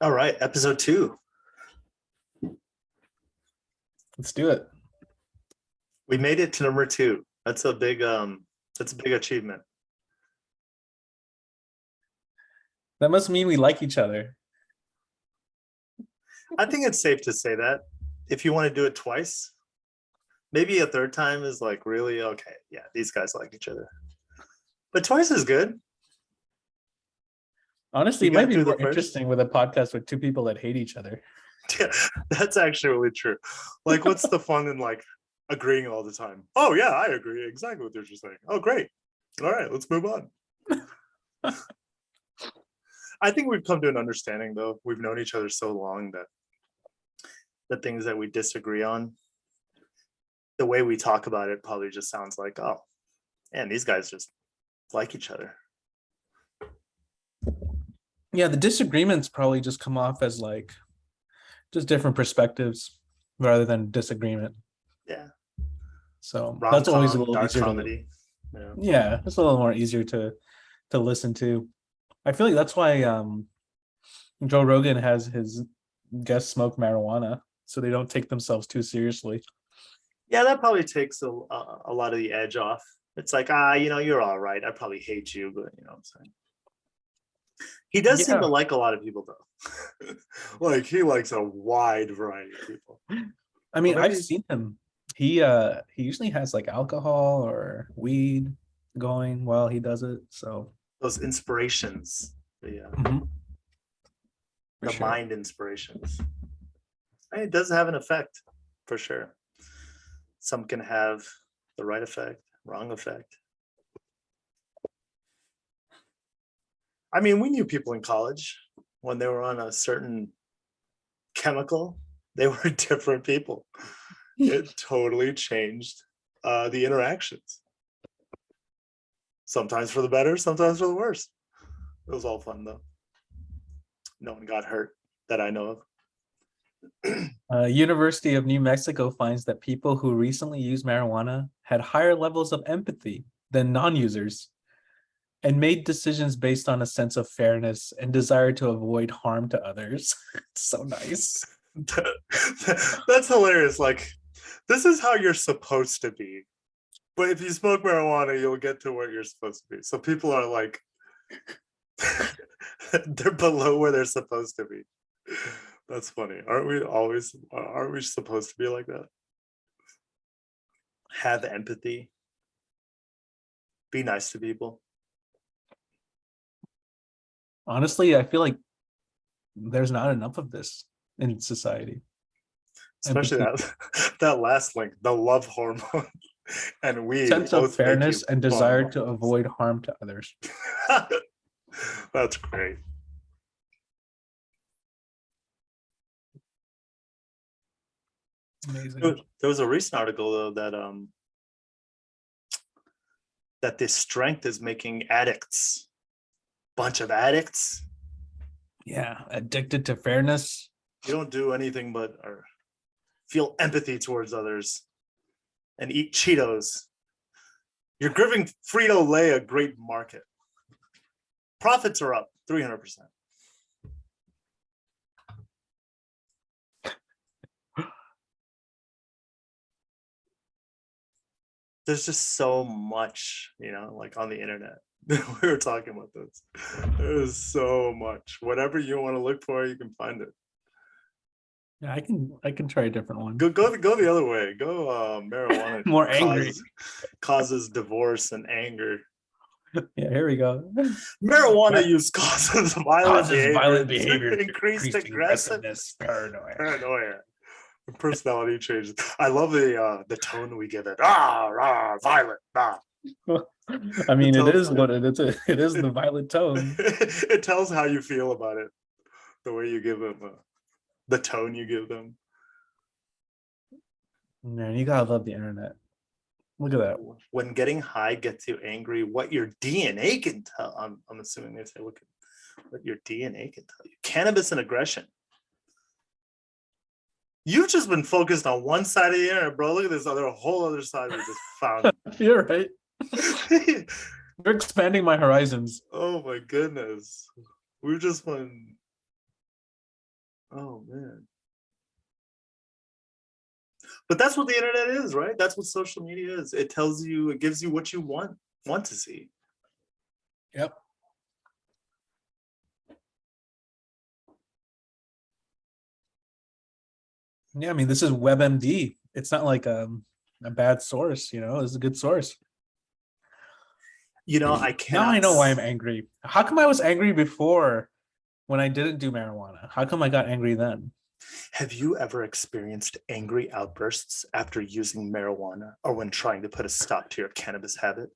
All right, episode 2. Let's do it. We made it to number 2. That's a big achievement. That must mean we like each other. I think it's safe to say that. If you want to do it twice, maybe a third time is like really okay. Yeah, these guys like each other. But twice is good. Honestly, We it might got be through the more first. interesting with a podcast with two people that hate each other. Yeah, that's actually really true. Like, what's the fun in like agreeing all the time? Oh yeah, I agree exactly what they're just saying. Oh great. All right, let's move on. I think we've come to an understanding though. We've known each other so long that the things that we disagree on, the way we talk about it probably just sounds like, oh, and these guys just like each other. Yeah, the disagreements probably just come off as like just different perspectives rather than disagreement. Yeah. So Rom that's always a com, little dark easier to, comedy. Yeah. yeah, it's a little more easier to listen to. I feel like that's why Joe Rogan has his guests smoke marijuana so they don't take themselves too seriously. Yeah, that probably takes a lot of the edge off. It's like, you're all right. I probably hate you, but you know what I'm saying. He does seem to Yeah. like a lot of people though. Like he likes a wide variety of people. I Or mean, maybe I've seen him. He usually has like alcohol or weed going while he does it. So those inspirations, mhm, for the sure. mind inspirations. It does have an effect for sure. Some can have the right effect, wrong effect. I mean, we knew people in college when they were on a certain chemical, they were different people. It totally changed the interactions. Sometimes for the better, sometimes for the worse. It was all fun though. No one got hurt that I know of. University of New Mexico finds that people who recently used marijuana had higher levels of empathy than non-users and made decisions based on a sense of fairness and desire to avoid harm to others. It's so nice. That's hilarious. Like, this is how you're supposed to be. But if you smoke marijuana, you'll get to where you're supposed to be. So people are like, they're below where they're supposed to be. That's funny. Aren't we supposed to be like that? Have empathy. Be nice to people. Honestly, I feel like there's not enough of this in society. Especially Empathy, that last link, the love hormone and weed sense of both make fairness, you and fun desire to hormones. avoid harm to others. That's great. Amazing. There was a recent article though that this strength is making addicts, bunch of addicts. Yeah, addicted to fairness. You don't do anything but or feel empathy towards others and eat Cheetos. You're giving Frito Lay a great market. Profits are up 300%. There's just so much, like on the internet. We were talking about this. There's so much. Whatever you want to look for, you can find it. Yeah, I can try a different one. Go the other way. Go marijuana More angry. causes divorce and anger. Yeah, here we go. Marijuana use causes violent Causes behavior, violent behavior, increased aggressiveness, paranoia. paranoia, personality changes. I love the tone we give it. Ah, rah, violent. Ah. I It mean, it tells is what it is. It is the violent tone. it tells how you feel about it. The way you give them, the tone you give them. Man, you gotta love the internet. Look at that. When getting high gets you angry, what your DNA can tell. I'm assuming they say what your DNA can tell you. Cannabis and aggression. You've just been focused on one side of the internet, bro. Look at this whole other side we just found. You're right. You're expanding my horizons. Oh my goodness. We've just been Oh man. But that's what the internet is, right? That's what social media is. It tells you, it gives you what you want to see. Yep. Yeah, I mean, this is WebMD. It's not like a bad source, you know, it's a good source. You know, I Now cannot. I know why I'm angry. How come I was angry before when I didn't do marijuana? How come I got angry then? Have you ever experienced angry outbursts after using marijuana or when trying to put a stop to your cannabis habit?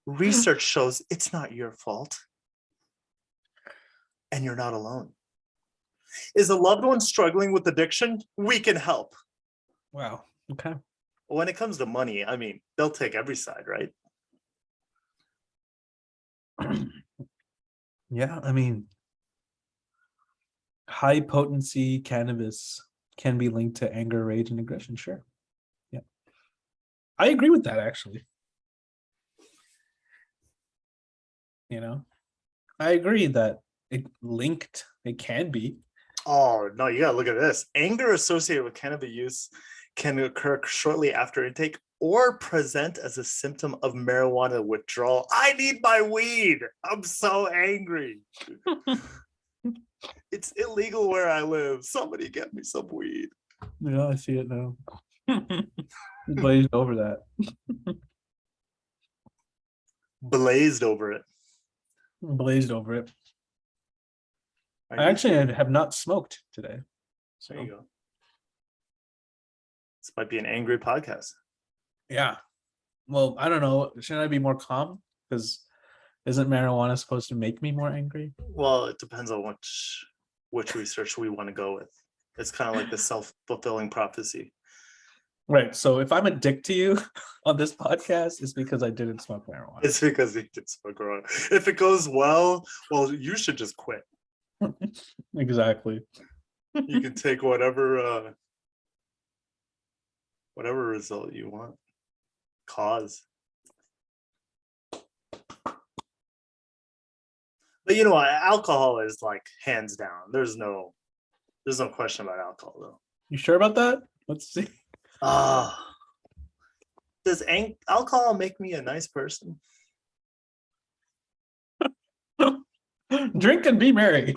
Research shows it's not your fault. And you're not alone. Is a loved one struggling with addiction? We can help. Wow. Okay. When it comes to money, I mean, they'll take every side, right? Yeah, I mean, high potency cannabis can be linked to anger, rage, and aggression. Sure. Yeah. I agree with that actually. You know, I agree that it can be. Oh, no, you gotta look at this. Anger associated with cannabis use can occur shortly after intake or present as a symptom of marijuana withdrawal. I need my weed. I'm so angry. It's illegal where I live. Somebody get me some weed. Yeah, I see it now. Glazed over that. Blazed over it. Blazed over it. Are I you actually sure? have not smoked today. There you So go. This might be an angry podcast. yeah. Well, I don't know. Should I be more calm? Because isn't marijuana supposed to make me more angry? Well, it depends on which research we want to go with. It's kind of like the self-fulfilling prophecy. Right. So if I'm a dick to you on this podcast, it's because I didn't smoke marijuana. It's because he did smoke marijuana. If it goes well, you should just quit. Exactly. You can take whatever result you want. Cause. But you know what? Alcohol is like hands down. There's no question about alcohol though. You sure about that? Let's see. Does alcohol make me a nice person? Drink and be merry.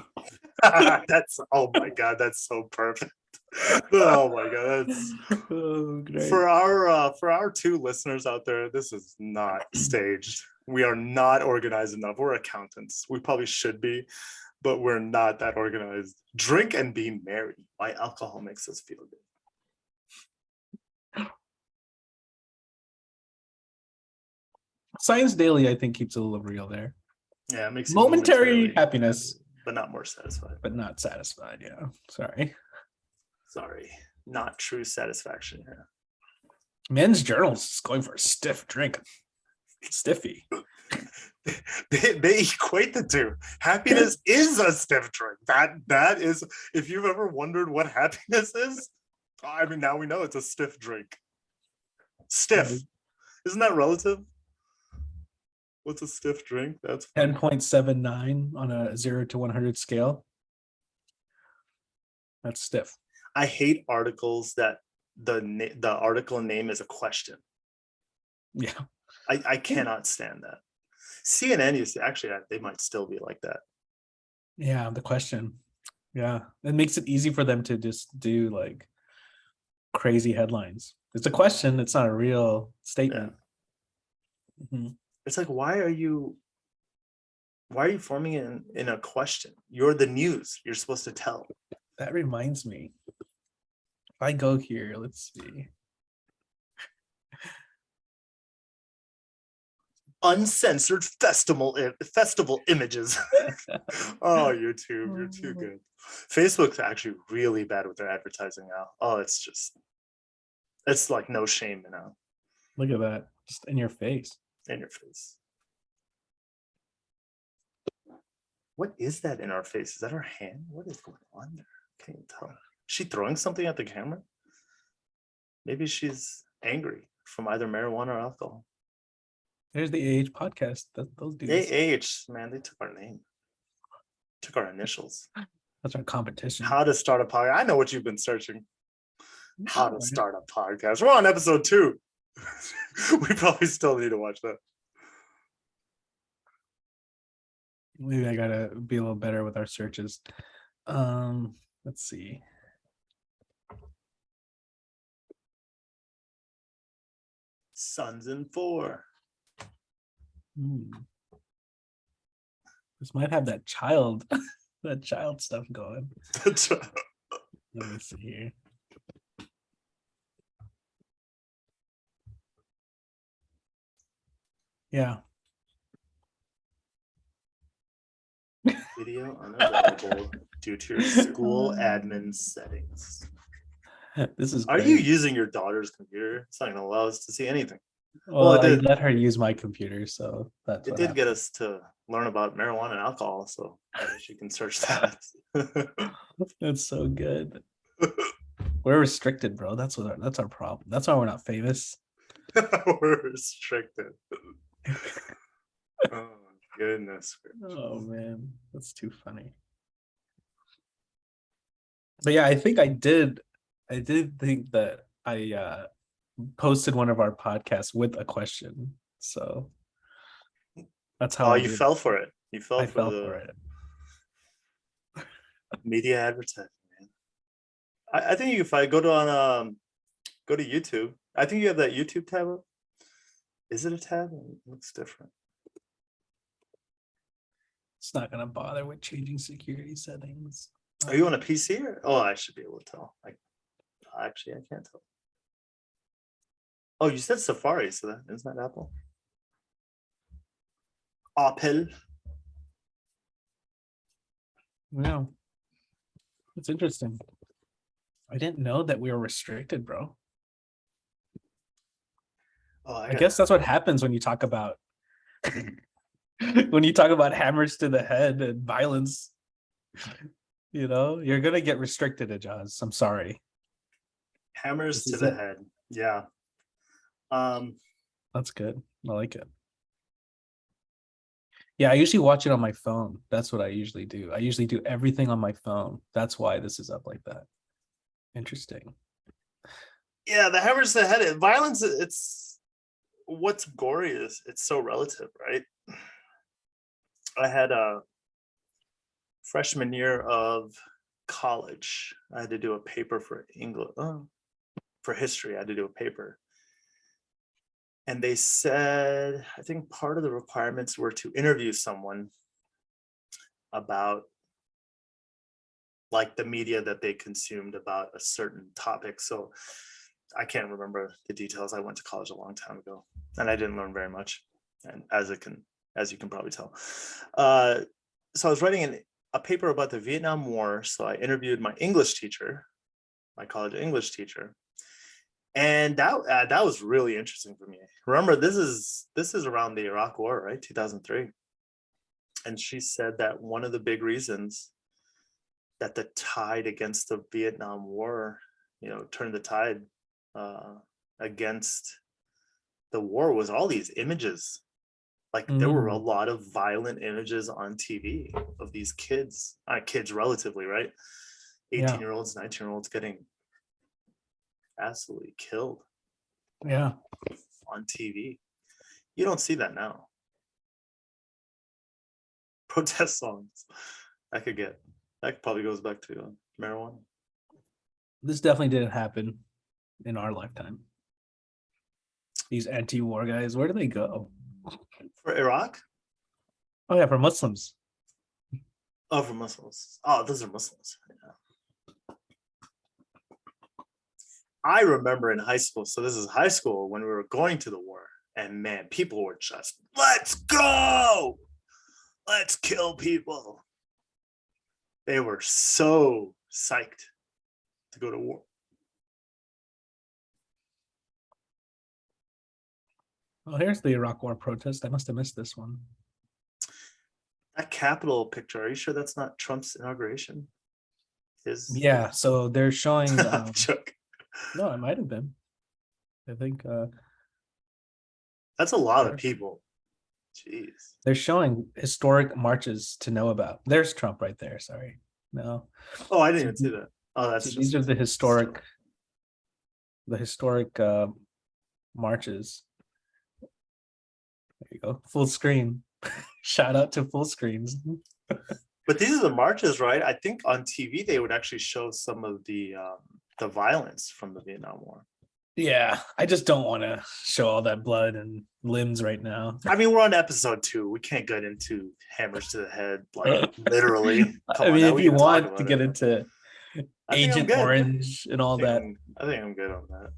That's, oh my god, that's so perfect. Oh my god, that's Oh, great. for our two listeners out there. This is not staged. We are not organized enough. We're accountants. We probably should be, but we're not that organized. Drink and be merry. Why alcohol makes us feel good. Science Daily, I think, keeps it a little real there. Yeah, it makes you Momentary happiness, happy, but not more satisfied. but not satisfied. Yeah, sorry. Not true satisfaction here. Men's Journals is going for a stiff drink. Stiffy. They equate the two. Happiness is a stiff drink. That is, if you've ever wondered what happiness is, I mean, now we know it's a stiff drink. Stiff. Isn't that relative? What's a stiff drink? That's 10.79 on a 0 to 100 scale. That's stiff. I hate articles that the article name is a question. Yeah. I cannot stand that. CNN used to, actually, they might still be like that. Yeah, the question. Yeah, it makes it easy for them to just do like crazy headlines. It's a question. It's not a real statement. Yeah. Mm-hmm. It's like, why are you forming it in a question? You're the news. You're supposed to tell. That reminds me. If I go here, let's see. Uncensored festival images. Oh, YouTube, you're too good. Facebook's actually really bad with their advertising now. Oh, it's like no shame now. Look at that, just in your face. In your face. What is that in our face? Is that her hand? What is going on there? Can't even tell. Is she throwing something at the camera? Maybe she's angry from either marijuana or alcohol. There's the AH podcast. Those dudes. AH, man, they took our name. Took our initials. That's our competition. How to start a podcast. I know what you've been searching. How to Oh, start a podcast. We're on episode 2. We probably still need to watch that. Maybe I gotta be a little better with our searches. Let's see. Sons in 4. This might have that child, that child stuff going. Let me see here. Yeah. Video unavailable due to your school admin settings. This is Are great. you using your daughter's computer? It's not going to allow us to see anything. Well, it I did. let her use my computer, so that's It what did happened. get us to learn about marijuana and alcohol, so she can search that. That's so good. We're restricted, bro. That's our problem. That's why we're not famous. We're restricted. Oh goodness. Oh man, that's too funny. But yeah, I think I did think that I posted one of our podcasts with a question. So that's how Oh, I you did. fell for it. You fell I for fell the for it. media advertising, man. I think if I go to YouTube, I think you have that YouTube tab up. Is it a tab? It looks different. It's not gonna bother with changing security settings. Are you on a PC or? Oh, I should be able to tell. Actually, I can't tell. Oh, you said Safari, so that isn't that Apple? Apple. Yeah. It's interesting. I didn't know that we were restricted, bro. Oh, I guess that's what happens when you talk about when you talk about hammers to the head and violence. You know, you're gonna get restricted, Ajaz. I'm sorry. Hammers This to is the it. head. Yeah. That's good. I like it. Yeah, I usually watch it on my phone. That's what I usually do. I usually do everything on my phone. That's why this is up like that. Interesting. Yeah, the hammers to the head. Violence. It's what's gory is it's so relative, right? I had a freshman year of college. I had to do a paper for English, for history. I had to do a paper. And they said, I think part of the requirements were to interview someone about like the media that they consumed about a certain topic. So I can't remember the details. I went to college a long time ago and I didn't learn very much. And as you can probably tell. So I was writing a paper about the Vietnam War. So I interviewed my English teacher, my college English teacher. And that was really interesting for me. Remember, this is around the Iraq War, right? 2003. And she said that one of the big reasons that the tide against the Vietnam War, turned the tide against the war was all these images. Like there were a lot of violent images on TV of these kids relatively, right? 18-year-olds, 19-year-olds getting absolutely killed. Yeah. On TV. You don't see that now. Protest songs. That probably goes back to marijuana. This definitely didn't happen in our lifetime. These anti-war guys, where do they go? For Iraq? Oh yeah, for Muslims. Oh, for Muslims. Oh, those are Muslims. Yeah. I remember in high school, so this is high school when we were going to the war, and man, people were just, let's go! Let's kill people. They were so psyched to go to war. Oh, here's the Iraq War protest. I must have missed this one. That Capitol picture, are you sure that's not Trump's inauguration? Yeah, so they're showing no, it might have been. I think that's a lot of people. Jeez. They're showing historic marches to know about. There's Trump right there. Sorry. No. Oh, I didn't So, even see that. Oh, that's so just these are story. the historic marches. There you go. Full screen. Shout out to full screens. But these are the marches, right? I think on TV they would actually show some of the violence from the Vietnam War. Yeah, I just don't want to show all that blood and limbs right now. I mean, we're on episode 2. We can't get into hammers to the head, like literally. Come I on, mean, now if we you can talk want to about get it. into I think I'm Agent good. Orange and all that, I think I'm good on that.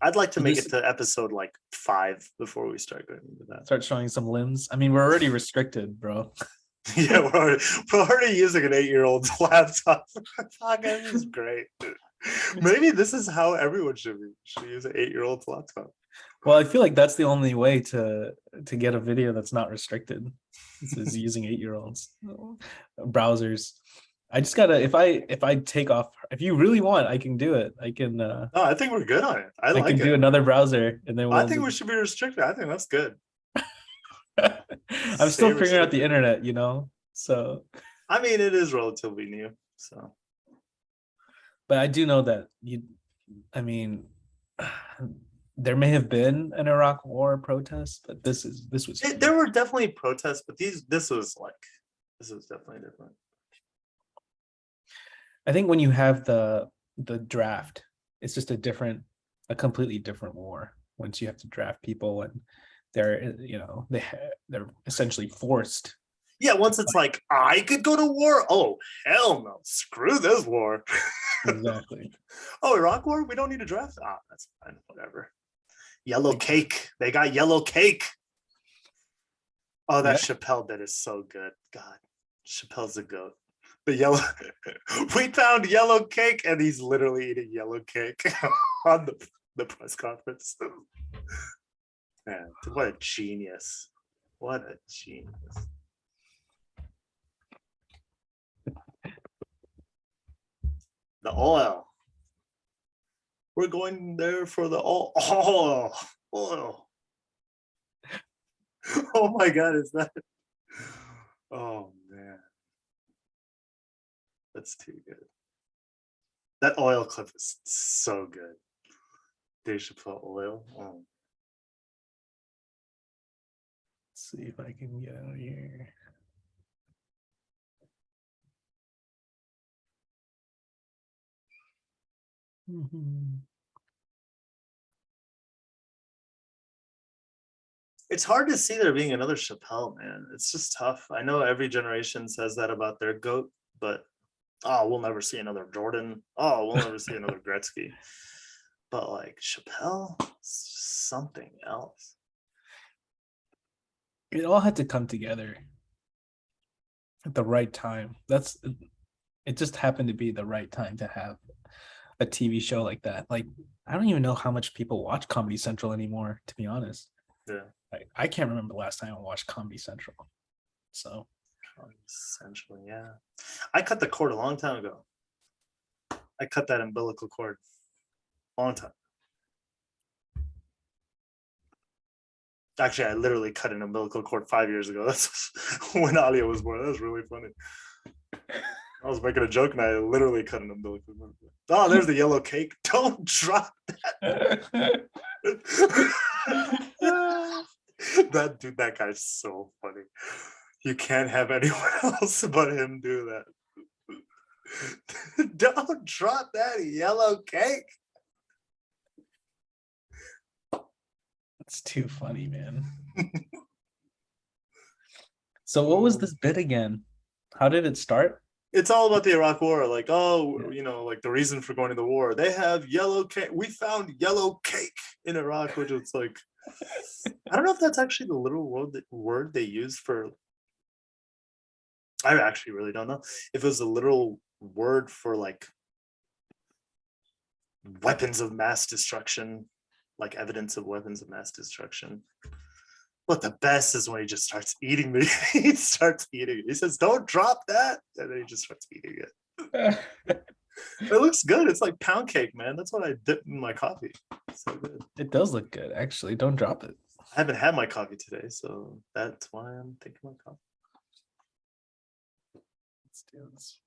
I'd like to so make this it to episode like 5 before we start going into that. start showing some limbs. I mean, we're already restricted, bro. Yeah, we're already using an 8-year-old's laptop. Fuck, this is great. Maybe this is how everyone should use an 8-year-old's laptop. Well, I feel like that's the only way to get a video that's not restricted. This is using 8-year-olds browsers. I just gotta if I take off, if you really want, I can do it. I can No, I think we're good on it. I I can like do it. another browser and then I we'll think we should be restricted. I think that's good. I'm still Stay figuring out the restricted. internet, you know. So I mean, it is relatively new. So but I do know that I mean there may have been an Iraq war protest, but this was there were definitely protests, but this was definitely different. I think when you have the draft, it's just a completely different war. Once you have to draft people and they're they're essentially forced. Yeah, once it's like I could go to war. Oh hell no! Screw this war. Exactly. Oh, Iraq war. We don't need to draft. Ah, that's fine. Whatever. Yellow cake. They got yellow cake. Oh, that Chappelle bit is so good. God, Chappelle's a goat. The yellow. We found yellow cake, and he's literally eating yellow cake on the press conference. Man, what a genius! What a genius! The oil. We're going there for the oil. Oil. Oh my God, is that? Oh man, that's too good. That oil clip is so good. Dave Chappelle oil. Oh. Let's see if I can get out here. Mm-hmm. It's hard to see there being another Chappelle, man. It's just tough. I know every generation says that about their GOAT, but we'll never see another Jordan. Oh, we'll never see another Gretzky. But like Chappelle, it's just something else. It all had to come together at the right time. It just happened to be the right time to have a TV show like that. Like, I don't even know how much people watch Comedy Central anymore, to be honest. Yeah. I can't remember the last time I watched Comedy Central. So Comedy Central, yeah. I cut the cord a long time ago. I cut that umbilical cord a long time. Actually, I literally cut an umbilical cord 5 years ago. That's when Alia was born. That was really funny. I was making a joke and I literally cut an umbilical cord. Oh, there's the yellow cake. Don't drop that. That guy's so funny. You can't have anyone else but him do that. Don't drop that yellow cake. It's too funny, man. So what was this bit again? How did it start? It's all about the Iraq War. Like, like the reason for going to the war. They have yellow cake. We found yellow cake in Iraq, which is like, I don't know if that's actually the literal word they use for. I actually really don't know if it was a literal word for like weapons of mass destruction, like evidence of weapons of mass destruction. But the best is when he just starts eating he starts eating it. He says, "Don't drop that," and then he just starts eating it. It looks good. It's like pound cake, man. That's what I dip in my coffee. It's so good. It does look good, actually. Don't drop it. I haven't had my coffee today, so that's why I'm thinking my coffee. Students.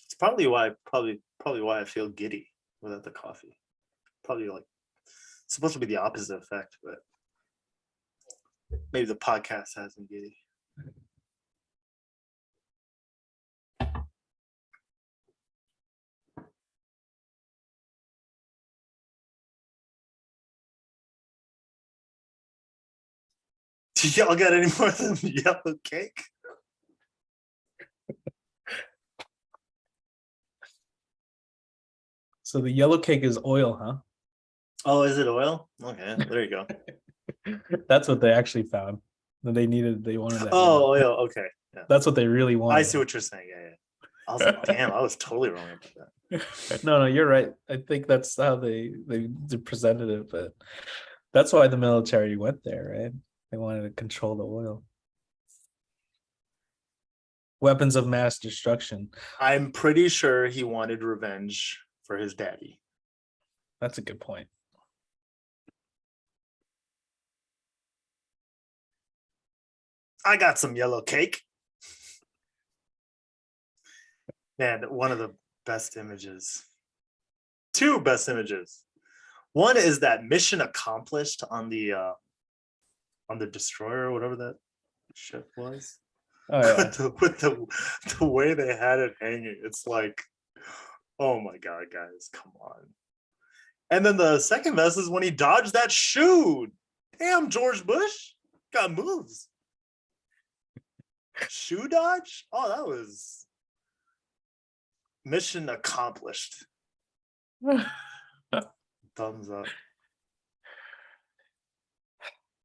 It's probably why I feel giddy without the coffee. Probably like it's supposed to be the opposite effect, but maybe the podcast has me giddy. Do y'all got any more of them yellow cake? So the yellow cake is oil, huh? Oh, is it oil? Okay, there you go. That's what they actually found. They wanted that. Oh, oil. Okay. Yeah. That's what they really wanted. I see what you're saying. Yeah. I was like, damn, I was totally wrong about that. No, you're right. I think that's how they presented it, but that's why the military went there, right? They wanted to control the oil. Weapons of mass destruction. I'm pretty sure he wanted revenge for his daddy. That's a good point. I got some yellow cake. Man, one of the best images. Two best images. One is that mission accomplished on the destroyer or whatever that ship was. Oh yeah. with the way they had it hanging, it's like, oh my god, guys, come on. And then the second best is when he dodged that shoe. Damn, George Bush got moves. Shoe dodge? Oh, that was mission accomplished. Thumbs up.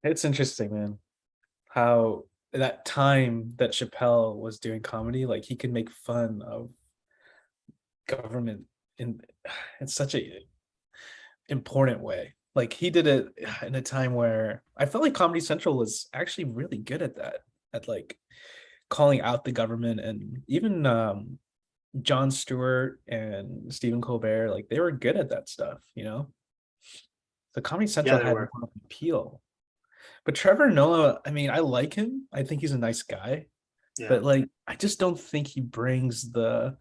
It's interesting, man, how that time that Chappelle was doing comedy, like he could make fun of government in such a important way. Like he did it in a time where I felt like Comedy Central was actually really good at that, at like calling out the government. And even Jon Stewart and Stephen Colbert, like they were good at that stuff, you know. The Comedy Central had more appeal. But Trevor Noah, I mean, I like him. I think he's a nice guy. Yeah. But like, I just don't think he brings the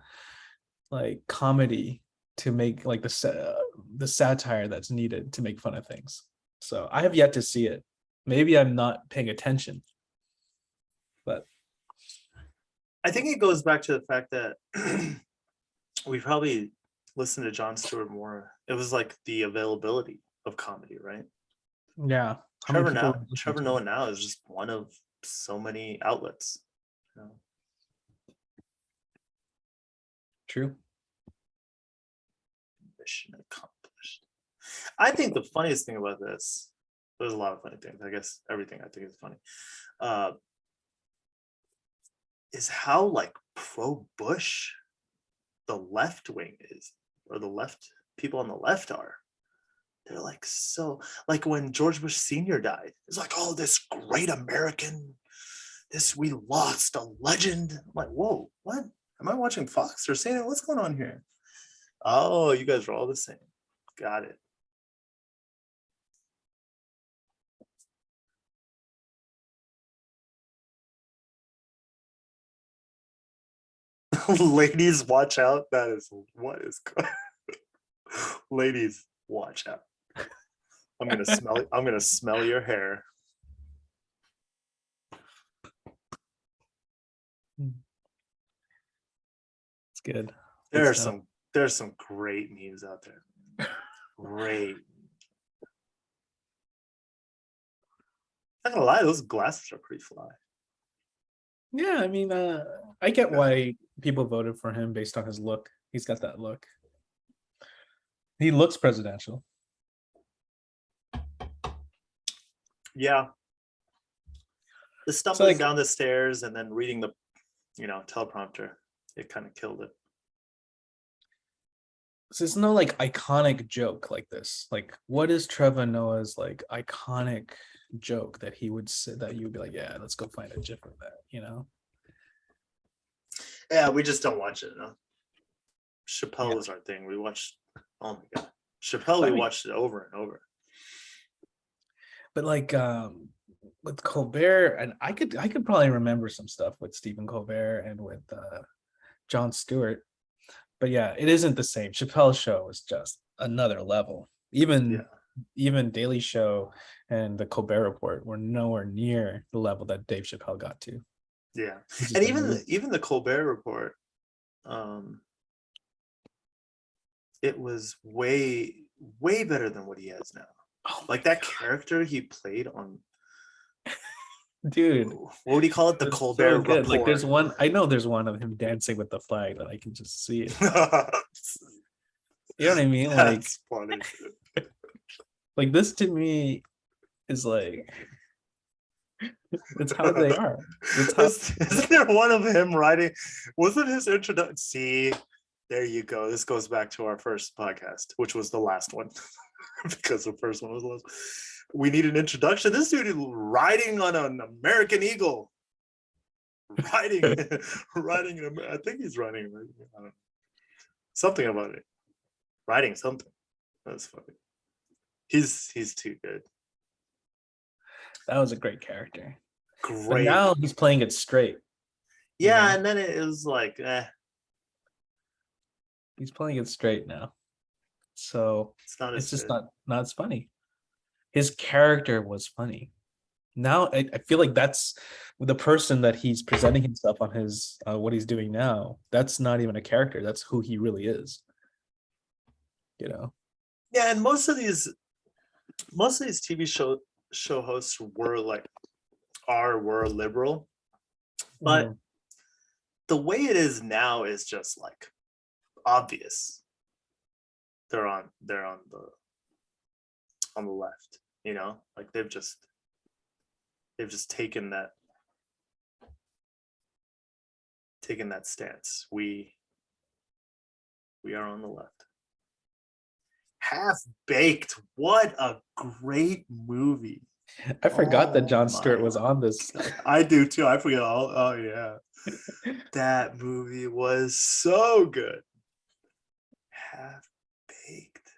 like comedy to make like the satire that's needed to make fun of things. So I have yet to see it. Maybe I'm not paying attention. But I think it goes back to the fact that we probably listened to Jon Stewart more. It was like the availability of comedy, right? Yeah. Trevor Noah now is just one of so many outlets. You know? True. Mission accomplished. I think the funniest thing about this, there's a lot of funny things. I guess everything I think is funny. Is how like pro-Bush the left wing is, or the left people on the left are. They're like, so like when George Bush Sr. died, it's like, oh, this great American, we lost a legend. I'm like, whoa, what? Am I watching Fox or CNN? What's going on here? Oh, you guys are all the same. Got it. Ladies, watch out. That is what is good. Ladies, watch out. I'm gonna smell your hair. It's good. There's some great memes out there. Great. I'm not gonna lie, those glasses are pretty fly. Yeah, I mean, I get why people voted for him based on his look. He's got that look. He looks presidential. Yeah. The stumbling down the stairs and then reading the, teleprompter, it kind of killed it. So there's no like iconic joke like this. Like, what is Trevor Noah's like iconic joke that he would say that you would be like, yeah, let's go find a gif of that, you know? Yeah, we just don't watch it enough. Chappelle was our thing. We watched, oh my god, Chappelle. We watched it over and over. But like, with Colbert, and I could probably remember some stuff with Stephen Colbert and with Jon Stewart. But yeah, it isn't the same. Chappelle's Show is just another level. Yeah. Even Daily Show and the Colbert Report were nowhere near the level that Dave Chappelle got to. Yeah. It's And just amazing. even the Colbert Report, it was way better than what he has now. Oh Like that character he played on, dude, what would he call it? The it's Colbert so good. Like Report. there's one of him dancing with the flag that I can just see it. You know what I mean? That's funny. Like this to me is like it's how they are. It's how Isn't there one of him writing? Wasn't his introduction? See, there you go. This goes back to our first podcast, which was the last one, because the first one was the last. We need an introduction. This dude is riding on an American Eagle. Riding, I think he's riding. I don't know. Something about it. Riding something. That's funny. He's too good. that was a great character. But Great. now he's playing it straight. Yeah, know? and then it was like, He's playing it straight now. So it's just good. not as funny. His character was funny. Now I feel like that's the person that he's presenting himself on his what he's doing now. That's not even a character. That's who he really is. You know? Yeah, and most of these TV show hosts were liberal, but the way it is now is just like obvious. They're on the left, you know, like they've just taken that stance. We are on the left. Half Baked, what a great movie. I forgot that Jon Stewart was on this. I do too. I forget all. Oh yeah. That movie was so good. Half Baked.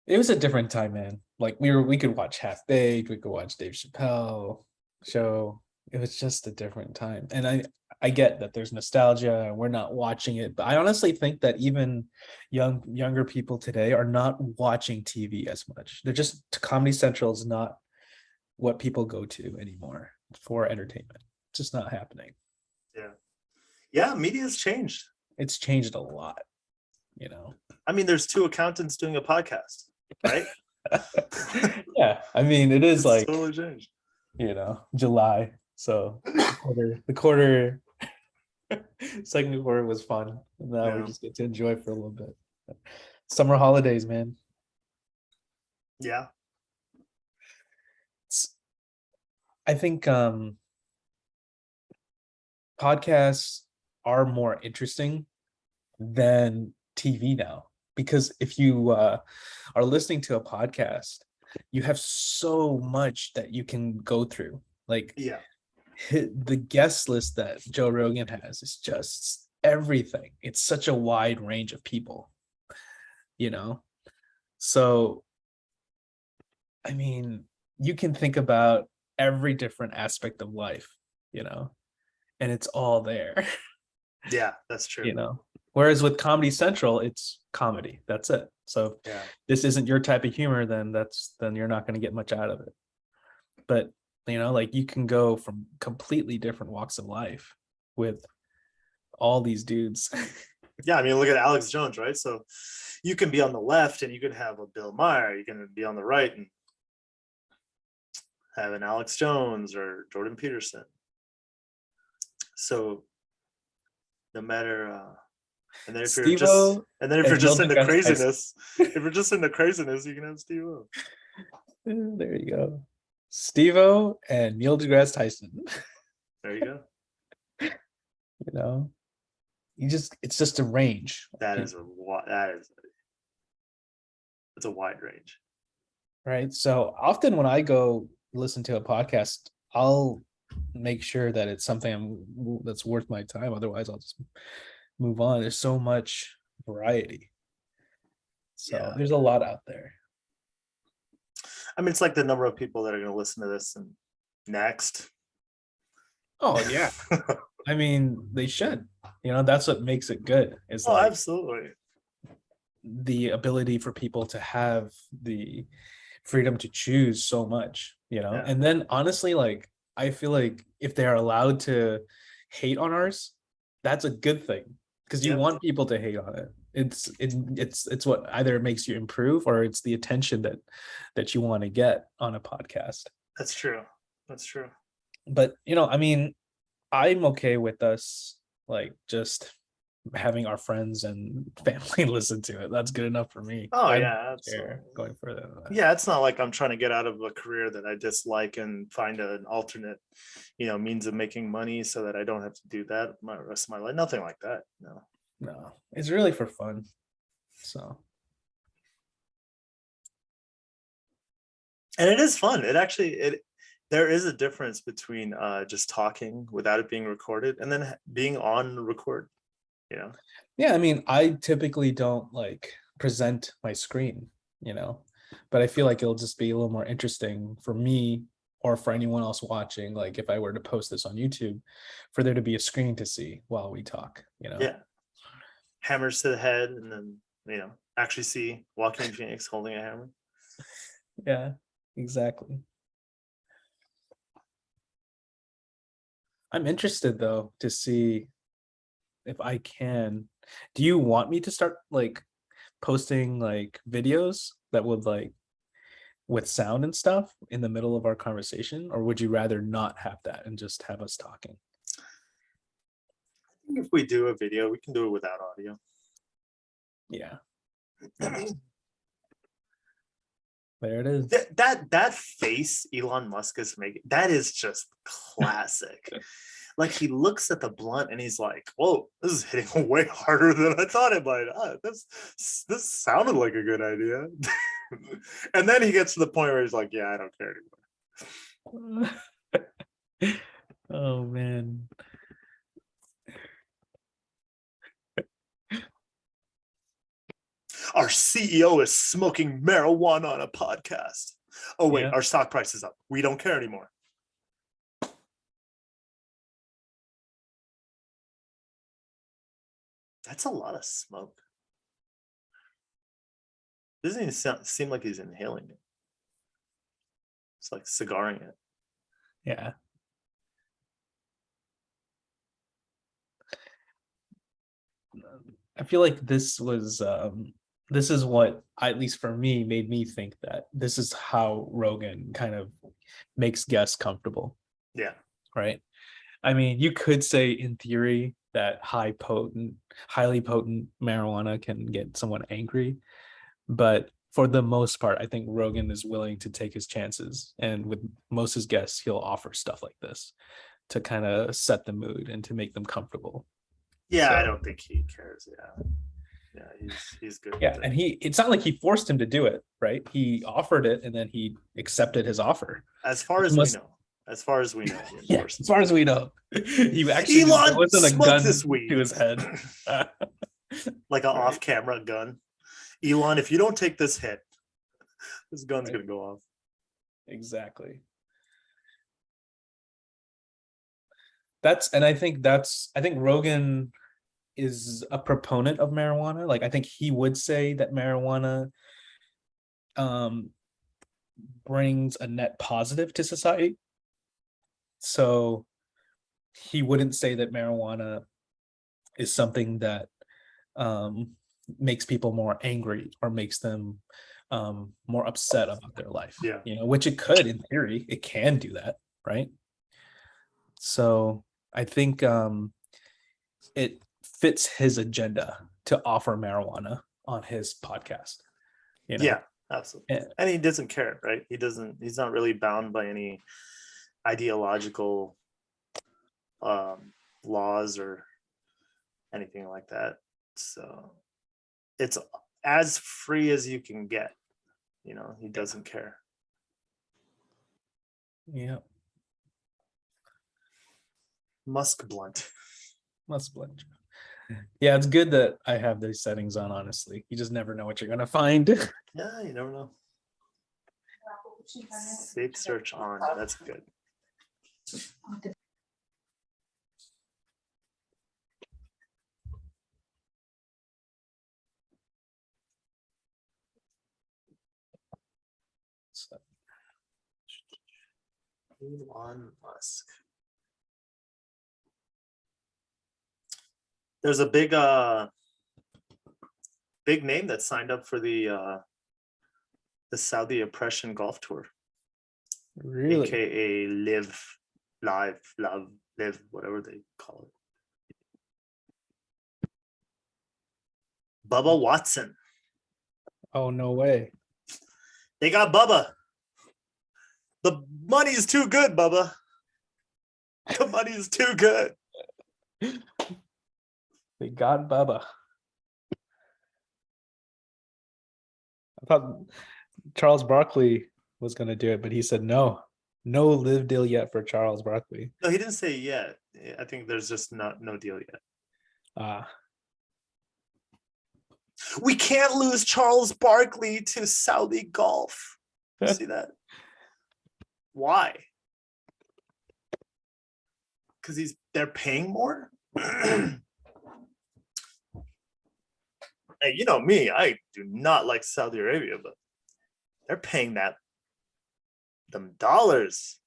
It was a different time, man. Like we could watch Half Baked, we could watch Dave Chappelle show. It was just a different time. And I get that there's nostalgia and we're not watching it, but I honestly think that even younger people today are not watching TV as much. They're just Comedy Central is not what people go to anymore for entertainment. It's just not happening. Yeah, media's changed. It's changed a lot, you know. I mean, there's two accountants doing a podcast, right? Yeah, I mean, it is like totally changed. You know, July. So the quarter second quarter was fun. And now we just get to enjoy for a little bit. Summer holidays, man. Yeah. I think podcasts are more interesting than TV now, because if you are listening to a podcast, you have so much that you can go through. Like, yeah, the guest list that Joe Rogan has is just everything. It's such a wide range of people, you know? So, I mean, you can think about every different aspect of life, you know, and it's all there. Yeah, that's true. You know, whereas with Comedy Central, it's comedy. That's it. So yeah, this isn't your type of humor, then you're not going to get much out of it. But you know, like you can go from completely different walks of life with all these dudes. Yeah, I mean, look at Alex Jones, right? So you can be on the left and you could have a Bill Maher. You can be on the right and have an Alex Jones or Jordan Peterson. So no matter and then if you're just into craziness, if you're just into craziness, you can have Steve-O. There you go. Steve-O and Neil deGrasse Tyson. There you go. You know, it's just a range. It's a wide range. Right. So often when I go listen to a podcast, I'll make sure that it's something that's worth my time. Otherwise, I'll just move on. There's so much variety. So there's a lot out there. I mean, it's like the number of people that are going to listen to this and next. Oh yeah. I mean, they should. That's what makes it good. Is Oh, like absolutely. the ability for people to have the freedom to choose so much, Yeah. And then honestly, like I feel like if they're allowed to hate on ours, that's a good thing because you Yep. want people to hate on it. It's what either makes you improve or it's the attention that you want to get on a podcast. That's true. That's true. But I mean, I'm okay with us like just having our friends and family listen to it. That's good enough for me. Oh I yeah, don't absolutely. care going further than that. Yeah, it's not like I'm trying to get out of a career that I dislike and find an alternate, means of making money so that I don't have to do that my rest of my life. Nothing like that. No, it's really for fun. So And it is fun. There is a difference between just talking without it being recorded and then being on record. yeah, I mean, I typically don't like present my screen, but I feel like it'll just be a little more interesting for me or for anyone else watching. Like if I were to post this on YouTube, for there to be a screen to see while we talk, Yeah. Hammers to the head, and then actually see Joaquin Phoenix holding a hammer. Yeah, exactly. I'm interested though to see if I can. Do you want me to start like posting like videos that would like with sound and stuff in the middle of our conversation, or would you rather not have that and just have us talking? I think if we do a video, we can do it without audio. Yeah. There it is. That face Elon Musk is making, that is just classic. Like he looks at the blunt and he's like, "Whoa, this is hitting way harder than I thought it might. This sounded like a good idea." And then he gets to the point where he's like, "Yeah, I don't care anymore." Oh man. Our CEO is smoking marijuana on a podcast. Oh wait, our stock price is up. We don't care anymore. That's a lot of smoke. Doesn't even seem like he's inhaling it. It's like cigaring it. Yeah. I feel like this is what, at least for me, made me think that this is how Rogan kind of makes guests comfortable. Yeah. Right. I mean, you could say in theory that highly potent marijuana can get someone angry, but for the most part, I think Rogan is willing to take his chances, and with most of his guests, he'll offer stuff like this to kind of set the mood and to make them comfortable. Yeah, so, I don't think he cares. Yeah, he's good. Yeah, and it's not like he forced him to do it, right? He offered it, and then he accepted his offer. As far as we know. As far as we know. Yeah, as far as we know. He actually wasn't a gun this week to his head. Like an off-camera gun. Elon, if you don't take this hit, this gun's gonna go off. Exactly. I think Rogan is a proponent of marijuana. Like I think he would say that marijuana brings a net positive to society. So he wouldn't say that marijuana is something that makes people more angry or makes them more upset about their life. Yeah. Which it could, in theory, it can do that, right? So I think it fits his agenda to offer marijuana on his podcast. Yeah, absolutely. And he doesn't care, right? He's not really bound by any ideological laws or anything like that. So it's as free as you can get. He doesn't care. Yeah. Musk blunt. Yeah, it's good that I have these settings on, honestly. You just never know what you're gonna find. Yeah, you never know. Safe search on. That's good. Elon Musk. There's a big name that signed up for the Saudi Oppression Golf Tour, Really? aka Live, Live, whatever they call it. Bubba Watson. Oh, no way. They got Bubba. The money is too good, Bubba. The money is too good. They got Bubba. I thought Charles Barkley was going to do it, but he said no. No live deal yet for Charles Barkley. No, he didn't say yet. I think there's just no deal yet. We can't lose Charles Barkley to Saudi golf. You see that? Why? Because they're paying more. Hey, you know me, I do not like Saudi Arabia, but they're paying them dollars.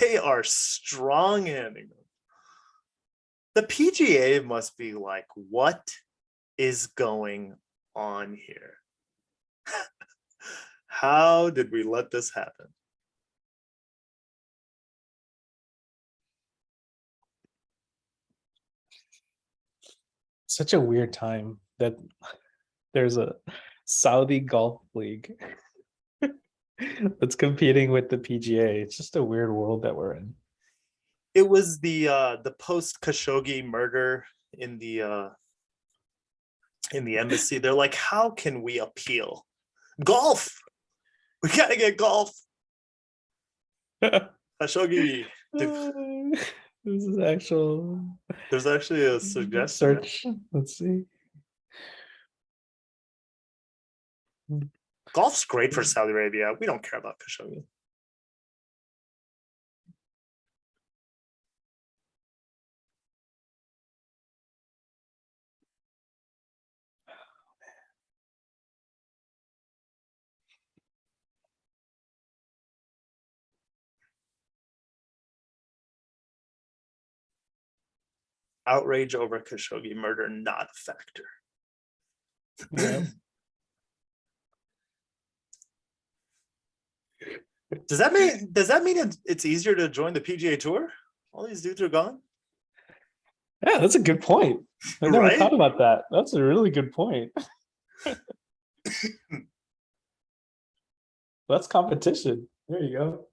They are strong handing them. The PGA must be like, what is going on here? How did we let this happen? Such a weird time that there's a Saudi golf league that's competing with the PGA. It's just a weird world that we're in. It was the post Khashoggi murder in the embassy. They're like, how can we appeal? Golf. We gotta get golf. Khashoggi. This is actual. There's actually a suggestion. Search. Let's see. Golf's great for Saudi Arabia. We don't care about Khashoggi. Outrage over Khashoggi murder not a factor. Yeah. Does that mean it's easier to join the PGA Tour? All these dudes are gone. Yeah, that's a good point. I never Right? thought about that. That's a really good point. That's competition. There you go.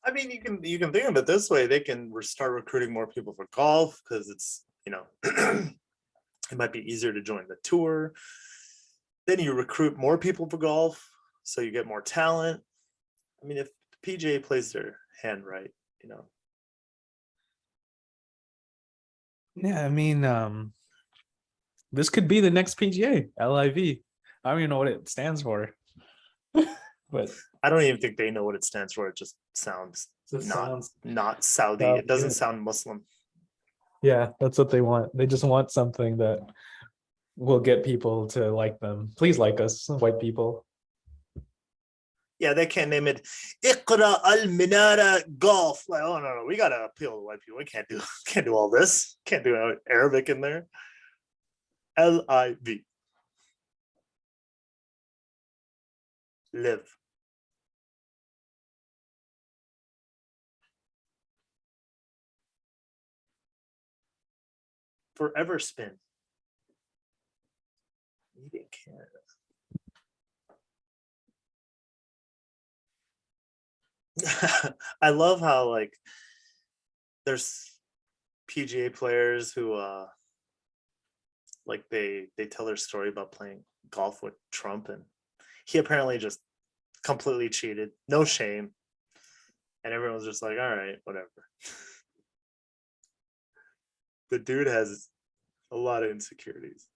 I mean, you can think of it this way. They can start recruiting more people for golf because it's, it might be easier to join the tour. Then you recruit more people for golf, so you get more talent. I mean, if the PGA plays their hand right, Yeah, I mean, this could be the next PGA, LIV. I don't even know what it stands for. But I don't even think they know what it stands for. It just sounds not Saudi. It doesn't sound Muslim. Yeah, that's what they want. They just want something that will get people to like them. Please like us, white people. Yeah, they can't name it Iqra Al Minara Golf. Like, oh no, we gotta appeal to white people. We can't do all this. Can't do Arabic in there. LIV. Live. Forever spin. Made in Canada. I love how there's PGA players who they tell their story about playing golf with Trump, and he apparently just completely cheated, no shame, and everyone's just like, all right, whatever. The dude has a lot of insecurities.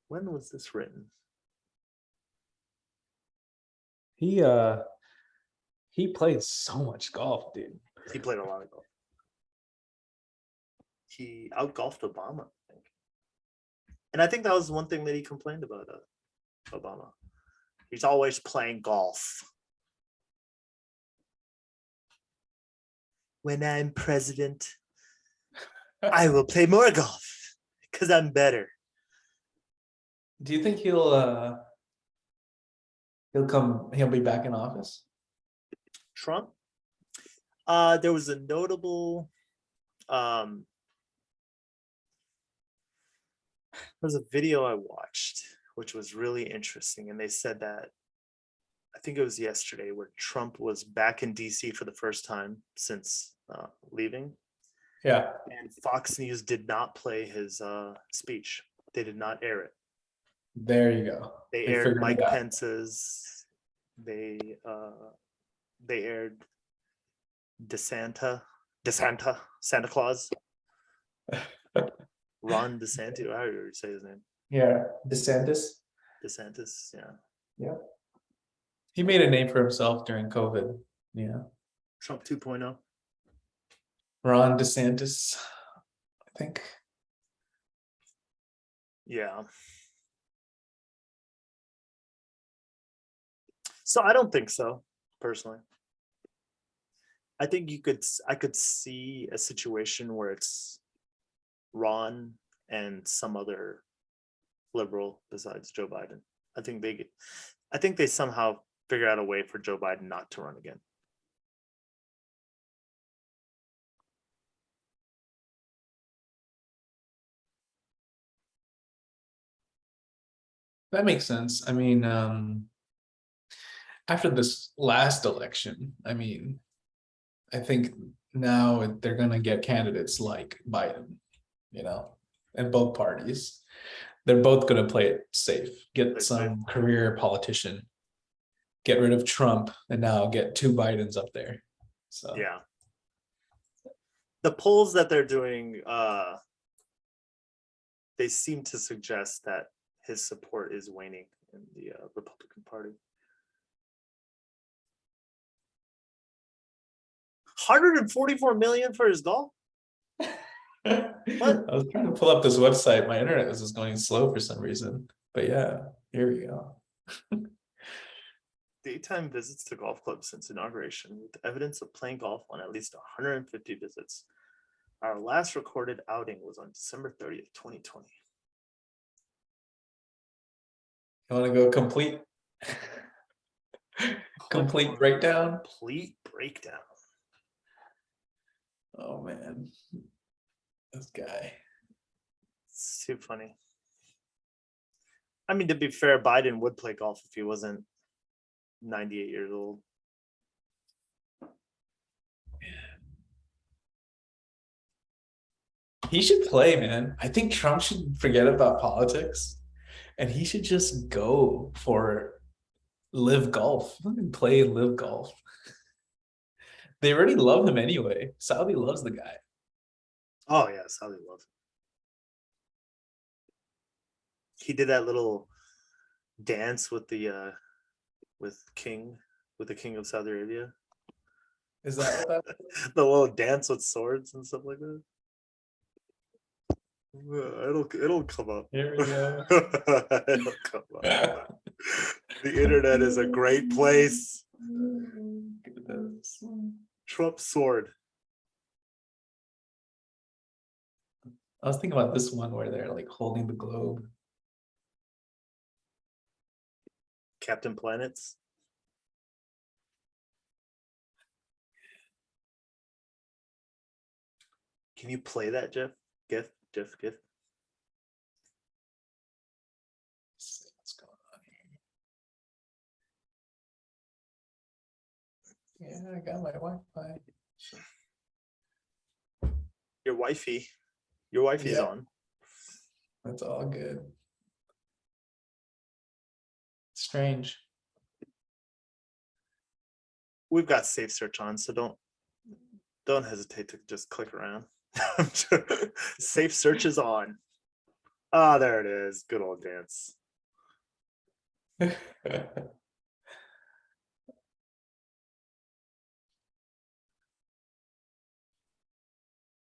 When was this written? He played so much golf, dude. He played a lot of golf. He outgolfed Obama, I think. And I think that was one thing that he complained about Obama. He's always playing golf. When I'm president, I will play more golf because I'm better. Do you think he'll be back in office? Trump. There was a notable there's a video I watched which was really interesting, and they said that I think it was yesterday where Trump was back in DC for the first time since leaving. Yeah. And Fox News did not play his speech. They did not air it. There you go. They aired Mike Pence's. They aired Santa Claus. Ron DeSantis. How do you say his name? Yeah, DeSantis. Yeah. Yeah. He made a name for himself during COVID. Yeah. Trump 2.0. Ron DeSantis, I think. Yeah. So I don't think so, personally. I think I could see a situation where it's Ron and some other liberal besides Joe Biden. I think they somehow figure out a way for Joe Biden not to run again. That makes sense. I mean, after this last election, I mean, I think now they're going to get candidates like Biden, and both parties. They're both going to play it safe, get some career politician, get rid of Trump, and now get two Bidens up there. So yeah. The polls that they're doing, they seem to suggest that his support is waning in the Republican Party. 144 million for his golf? What? I was trying to pull up this website. My internet was just going slow for some reason. But yeah, here we go. Daytime visits to golf clubs since inauguration, with evidence of playing golf on at least 150 visits. Our last recorded outing was on December 30th, 2020. You want to go complete breakdown? Complete breakdown. Oh man, this guy. It's too funny. I mean, to be fair, Biden would play golf if he wasn't 98 years old. He should play, man. I think Trump should forget about politics and he should just go for live golf. Play live golf. They already love him anyway. Saudi loves the guy. Oh yeah, Saudi loves him. He did that little dance with the king of Saudi Arabia. Is that what that the little dance with swords and stuff like that? It'll come up. Here we go. It'll come up. The internet is a great place. Trump sword. I was thinking about this one where they're like holding the globe. Captain Planets. Can you play that, Jeff? GIF? Let's see what's going on here. Yeah, I got my Wi-Fi. Your wifey's Yeah. on. That's all good. Strange. We've got safe search on, so don't hesitate to just click around. Safe search is on. Ah, there it is. Good old dance.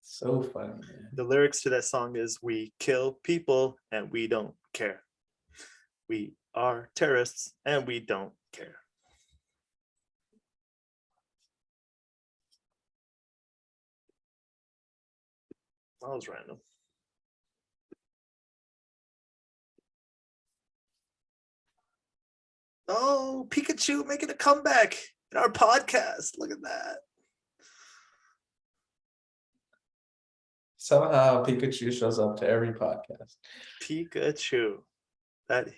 So funny, man. The lyrics to that song is "We kill people and we don't care. We are terrorists and we don't care." That was random. Oh, Pikachu making a comeback in our podcast. Look at that. Somehow Pikachu shows up to every podcast. Pikachu. That